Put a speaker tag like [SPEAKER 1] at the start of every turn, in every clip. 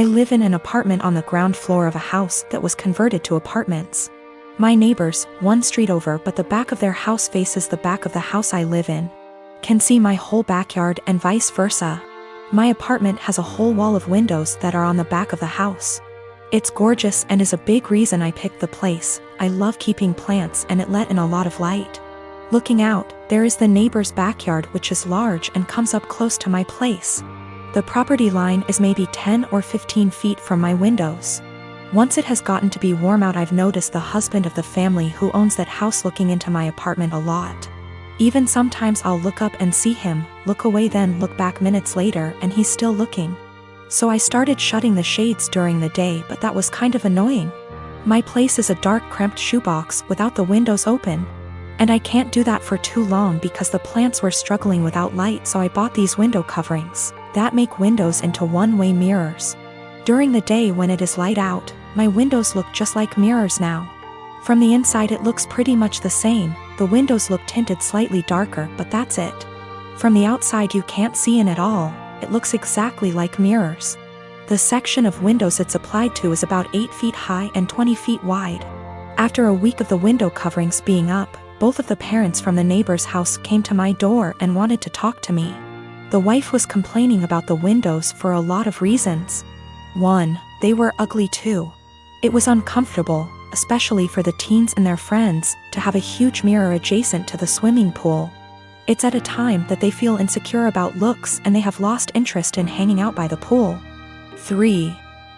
[SPEAKER 1] I live in an apartment on the ground floor of a house that was converted to apartments. My neighbors, one street over but the back of their house faces the back of the house I live in, can see my whole backyard and vice versa. My apartment has a whole wall of windows that are on the back of the house. It's gorgeous and is a big reason I picked the place. I love keeping plants and it let in a lot of light. Looking out, there is the neighbor's backyard which is large and comes up close to my place. The property line is maybe 10 or 15 feet from my windows. Once it has gotten to be warm out, I've noticed the husband of the family who owns that house looking into my apartment a lot. Even sometimes I'll look up and see him, look away then look back minutes later and he's still looking. So I started shutting the shades during the day, but that was kind of annoying. My place is a dark cramped shoebox without the windows open. And I can't do that for too long because the plants were struggling without light, so I bought these window coverings that make windows into one-way mirrors. During the day when it is light out, my windows look just like mirrors now. From the inside it looks pretty much the same, the windows look tinted slightly darker but that's it. From the outside you can't see in at all, it looks exactly like mirrors. The section of windows it's applied to is about 8 feet high and 20 feet wide. After a week of the window coverings being up, both of the parents from the neighbor's house came to my door and wanted to talk to me. The wife was complaining about the windows for a lot of reasons. 1. They were ugly too. It was uncomfortable, especially for the teens and their friends, to have a huge mirror adjacent to the swimming pool. It's at a time that they feel insecure about looks and they have lost interest in hanging out by the pool. 3.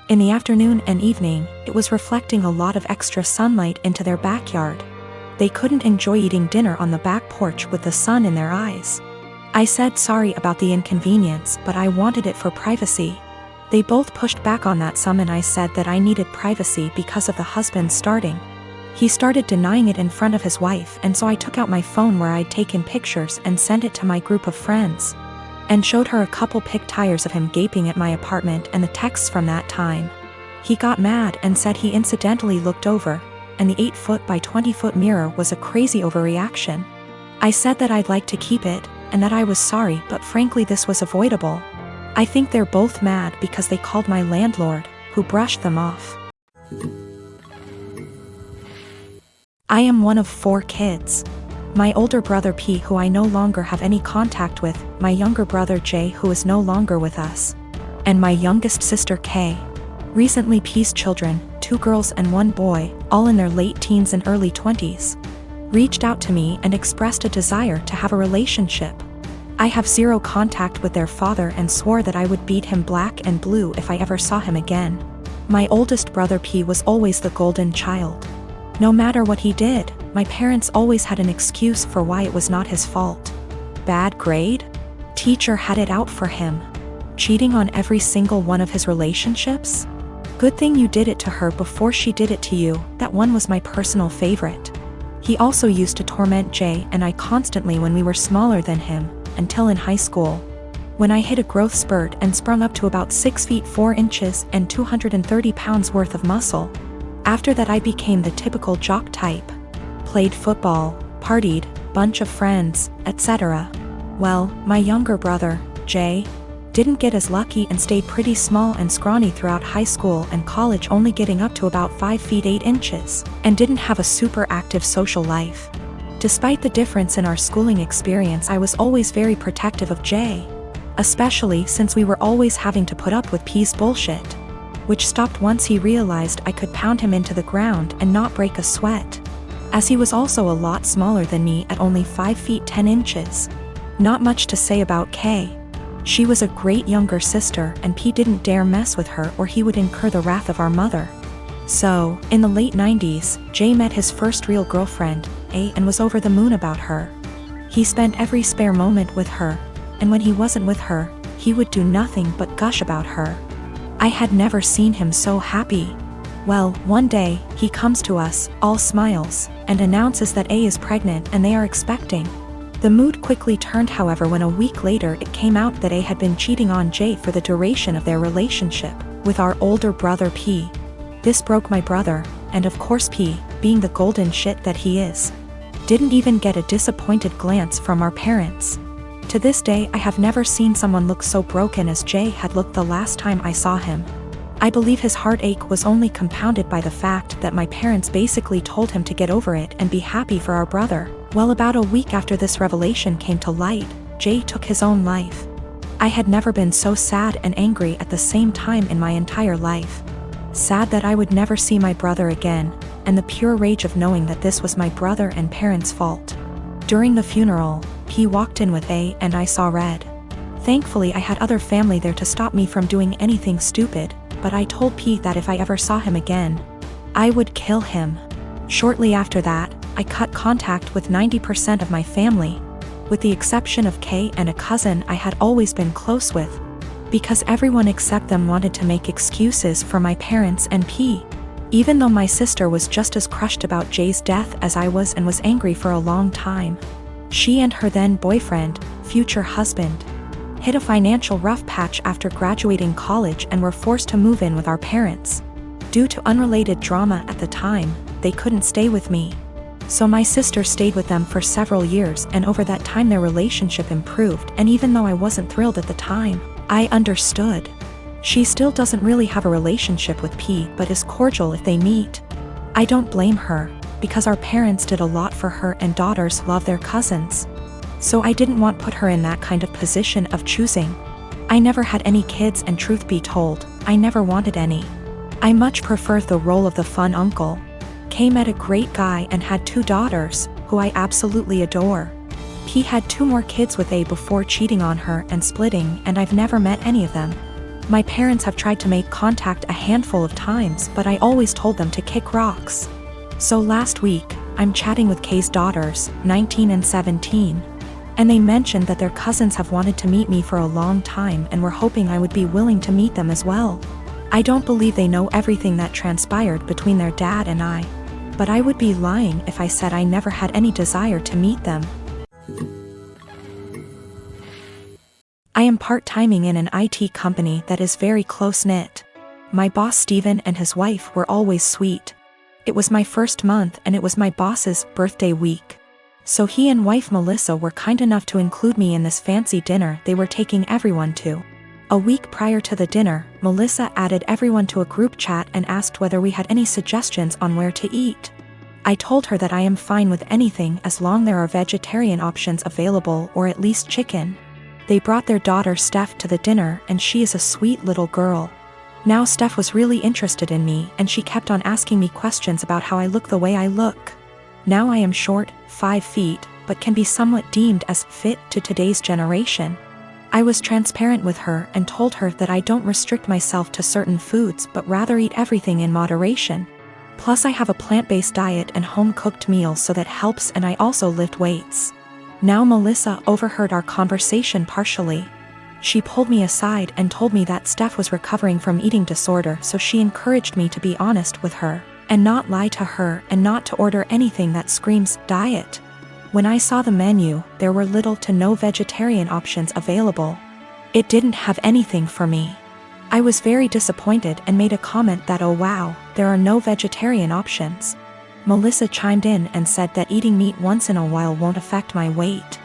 [SPEAKER 1] In the afternoon and evening, it was reflecting a lot of extra sunlight into their backyard. They couldn't enjoy eating dinner on the back porch with the sun in their eyes. I said sorry about the inconvenience, but I wanted it for privacy. They both pushed back on that some and I said that I needed privacy because of the husband starting. He started denying it in front of his wife, and so I took out my phone where I'd taken pictures and sent it to my group of friends. And showed her a couple pic tires of him gaping at my apartment and the texts from that time. He got mad and said he incidentally looked over, and the 8-foot by 20-foot mirror was a crazy overreaction. I said that I'd like to keep it, and that I was sorry, but frankly this was avoidable. I think they're both mad because they called my landlord, who brushed them off. I am one of 4 kids. My older brother P, who I no longer have any contact with, my younger brother J, who is no longer with us, and my youngest sister K. Recently P's children, 2 girls and 1 boy, all in their late teens and early 20s, reached out to me and expressed a desire to have a relationship. I have 0 contact with their father and swore that I would beat him black and blue if I ever saw him again. My oldest brother P was always the golden child. No matter what he did, my parents always had an excuse for why it was not his fault. Bad grade? Teacher had it out for him. Cheating on every single one of his relationships? Good thing you did it to her before she did it to you. That one was my personal favorite. He also used to torment Jay and I constantly when we were smaller than him, until in high school. When I hit a growth spurt and sprung up to about 6 feet 4 inches and 230 pounds worth of muscle. After that I became the typical jock type. Played football, partied, bunch of friends, etc. Well, my younger brother, Jay, didn't get as lucky and stayed pretty small and scrawny throughout high school and college, only getting up to about 5 feet 8 inches, and didn't have a super active social life. Despite the difference in our schooling experience, I was always very protective of Jay. Especially since we were always having to put up with P's bullshit. Which stopped once he realized I could pound him into the ground and not break a sweat. As he was also a lot smaller than me at only 5 feet 10 inches. Not much to say about Kay. She was a great younger sister and P didn't dare mess with her or he would incur the wrath of our mother. So, in the late 90s, Jay met his first real girlfriend, A, and was over the moon about her. He spent every spare moment with her, and when he wasn't with her, he would do nothing but gush about her. I had never seen him so happy. Well, one day, he comes to us, all smiles, and announces that A is pregnant and they are expecting. The mood quickly turned, however, when a week later it came out that A had been cheating on Jay for the duration of their relationship, with our older brother P. This broke my brother, and of course P, being the golden shit that he is, didn't even get a disappointed glance from our parents. To this day I have never seen someone look so broken as Jay had looked the last time I saw him. I believe his heartache was only compounded by the fact that my parents basically told him to get over it and be happy for our brother. Well, about a week after this revelation came to light, Jay took his own life. I had never been so sad and angry at the same time in my entire life. Sad that I would never see my brother again, and the pure rage of knowing that this was my brother and parents' fault. During the funeral, P walked in with A and I saw red. Thankfully I had other family there to stop me from doing anything stupid, but I told P that if I ever saw him again, I would kill him. Shortly after that, I cut contact with 90% of my family, with the exception of K and a cousin I had always been close with, because everyone except them wanted to make excuses for my parents and P. Even though my sister was just as crushed about Jay's death as I was and was angry for a long time. She and her then boyfriend, future husband, hit a financial rough patch after graduating college and were forced to move in with our parents. Due to unrelated drama at the time, they couldn't stay with me. So my sister stayed with them for several years, and over that time their relationship improved, and even though I wasn't thrilled at the time, I understood. She still doesn't really have a relationship with P, but is cordial if they meet. I don't blame her, because our parents did a lot for her and daughters love their cousins. So I didn't want to put her in that kind of position of choosing. I never had any kids, and truth be told, I never wanted any. I much prefer the role of the fun uncle. K met a great guy and had 2 daughters, who I absolutely adore. P had 2 more kids with A before cheating on her and splitting, and I've never met any of them. My parents have tried to make contact a handful of times, but I always told them to kick rocks. So last week, I'm chatting with K's daughters, 19 and 17. And they mentioned that their cousins have wanted to meet me for a long time and were hoping I would be willing to meet them as well. I don't believe they know everything that transpired between their dad and I, but I would be lying if I said I never had any desire to meet them. I am part-timing in an IT company that is very close-knit. My boss Steven and his wife were always sweet. It was my first month and it was my boss's birthday week. So he and wife Melissa were kind enough to include me in this fancy dinner they were taking everyone to. A week prior to the dinner, Melissa added everyone to a group chat and asked whether we had any suggestions on where to eat. I told her that I am fine with anything as long there are vegetarian options available, or at least chicken. They brought their daughter Steph to the dinner, and she is a sweet little girl. Now Steph was really interested in me, and she kept on asking me questions about how I look the way I look. Now I am short, 5 feet, but can be somewhat deemed as fit to today's generation. I was transparent with her and told her that I don't restrict myself to certain foods but rather eat everything in moderation. Plus I have a plant-based diet and home-cooked meals, so that helps, and I also lift weights. Now Melissa overheard our conversation partially. She pulled me aside and told me that Steph was recovering from eating disorder, so she encouraged me to be honest with her, and not lie to her, and not to order anything that screams diet. When I saw the menu, there were little to no vegetarian options available. It didn't have anything for me. I was very disappointed and made a comment that, oh wow, there are no vegetarian options. Melissa chimed in and said that eating meat once in a while won't affect my weight.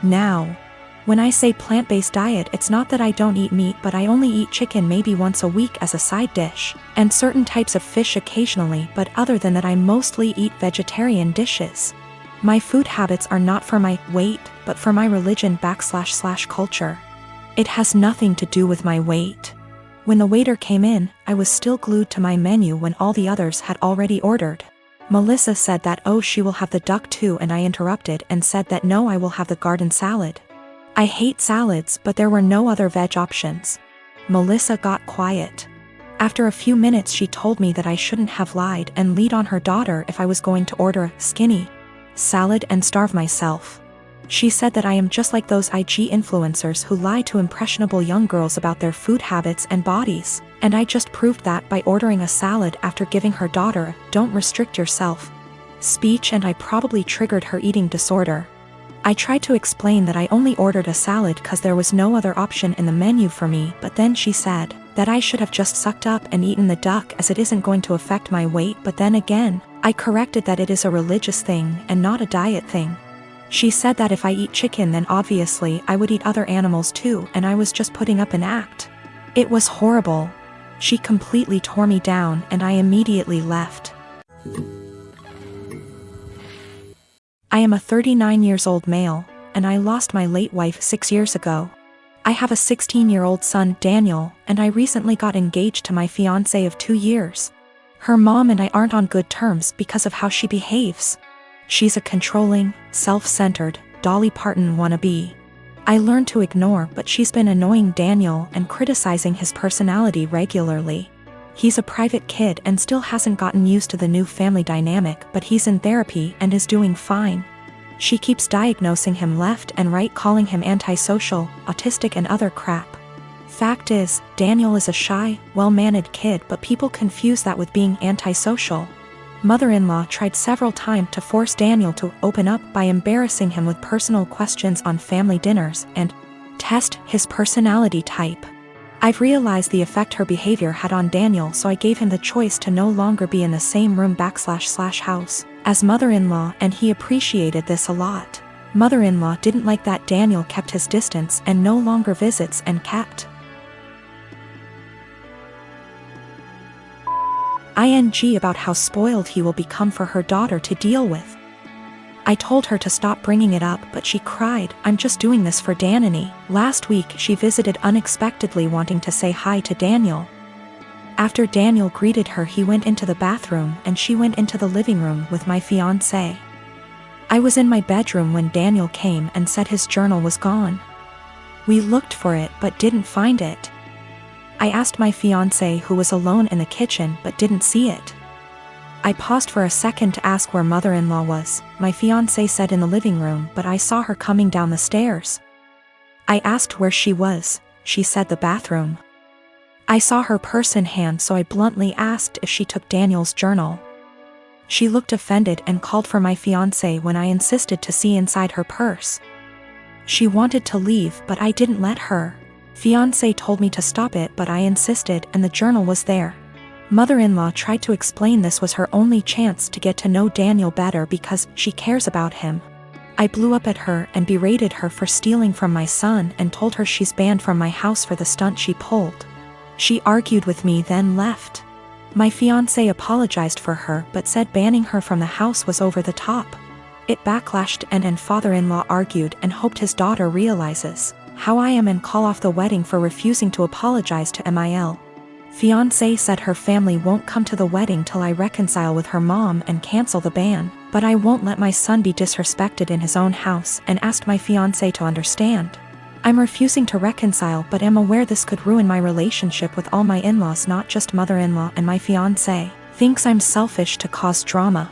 [SPEAKER 1] Now, when I say plant-based diet, it's not that I don't eat meat, but I only eat chicken maybe once a week as a side dish, and certain types of fish occasionally, but other than that I mostly eat vegetarian dishes. My food habits are not for my weight, but for my religion / culture. It has nothing to do with my weight. When the waiter came in, I was still glued to my menu when all the others had already ordered. Melissa said that, oh, she will have the duck too, and I interrupted and said that no, I will have the garden salad. I hate salads, but there were no other veg options. Melissa got quiet. After a few minutes she told me that I shouldn't have lied and lead on her daughter if I was going to order a skinny salad and starve myself. She said that I am just like those IG influencers who lie to impressionable young girls about their food habits and bodies, and I just proved that by ordering a salad after giving her daughter a "don't restrict yourself" speech, and I probably triggered her eating disorder. I tried to explain that I only ordered a salad because there was no other option in the menu for me, but then she said that I should have just sucked up and eaten the duck as it isn't going to affect my weight, but then again, I corrected that it is a religious thing and not a diet thing. She said that if I eat chicken then obviously I would eat other animals too, and I was just putting up an act. It was horrible. She completely tore me down and I immediately left. I am a 39 years old male, and I lost my late wife 6 years ago. I have a 16-year-old son, Daniel, and I recently got engaged to my fiancé of 2 years. Her mom and I aren't on good terms because of how she behaves. She's a controlling, self-centered, Dolly Parton wannabe. I learned to ignore, but she's been annoying Daniel and criticizing his personality regularly. He's a private kid and still hasn't gotten used to the new family dynamic, but he's in therapy and is doing fine. She keeps diagnosing him left and right, calling him antisocial, autistic and other crap. Fact is, Daniel is a shy, well-mannered kid, but people confuse that with being antisocial. Mother-in-law tried several times to force Daniel to open up by embarrassing him with personal questions on family dinners and test his personality type. I've realized the effect her behavior had on Daniel, so I gave him the choice to no longer be in the same room / house as mother-in-law, and he appreciated this a lot. Mother-in-law didn't like that Daniel kept his distance and no longer visits and kept ing about how spoiled he will become for her daughter to deal with. I told her to stop bringing it up, but she cried, "I'm just doing this for Danny." Last week she visited unexpectedly, wanting to say hi to Daniel. After Daniel greeted her, he went into the bathroom and she went into the living room with my fiancé. I was in my bedroom when Daniel came and said his journal was gone. We looked for it but didn't find it. I asked my fiancé, who was alone in the kitchen, but didn't see it. I paused for a second to ask where mother-in-law was. My fiancé said in the living room, but I saw her coming down the stairs. I asked where she was. She said the bathroom. I saw her purse in hand, so I bluntly asked if she took Daniel's journal. She looked offended and called for my fiancé when I insisted to see inside her purse. She wanted to leave, but I didn't let her. Fiancé told me to stop it, but I insisted, and the journal was there. Mother-in-law tried to explain this was her only chance to get to know Daniel better because she cares about him. I blew up at her and berated her for stealing from my son and told her she's banned from my house for the stunt she pulled. She argued with me, then left. My fiancé apologized for her but said banning her from the house was over the top. It backlashed and father-in-law argued and hoped his daughter realizes how I am and call off the wedding for refusing to apologize to Mil. Fiancé said her family won't come to the wedding till I reconcile with her mom and cancel the ban, but I won't let my son be disrespected in his own house and asked my fiancé to understand. I'm refusing to reconcile but am aware this could ruin my relationship with all my in-laws, not just mother-in-law, and my fiancé thinks I'm selfish to cause drama.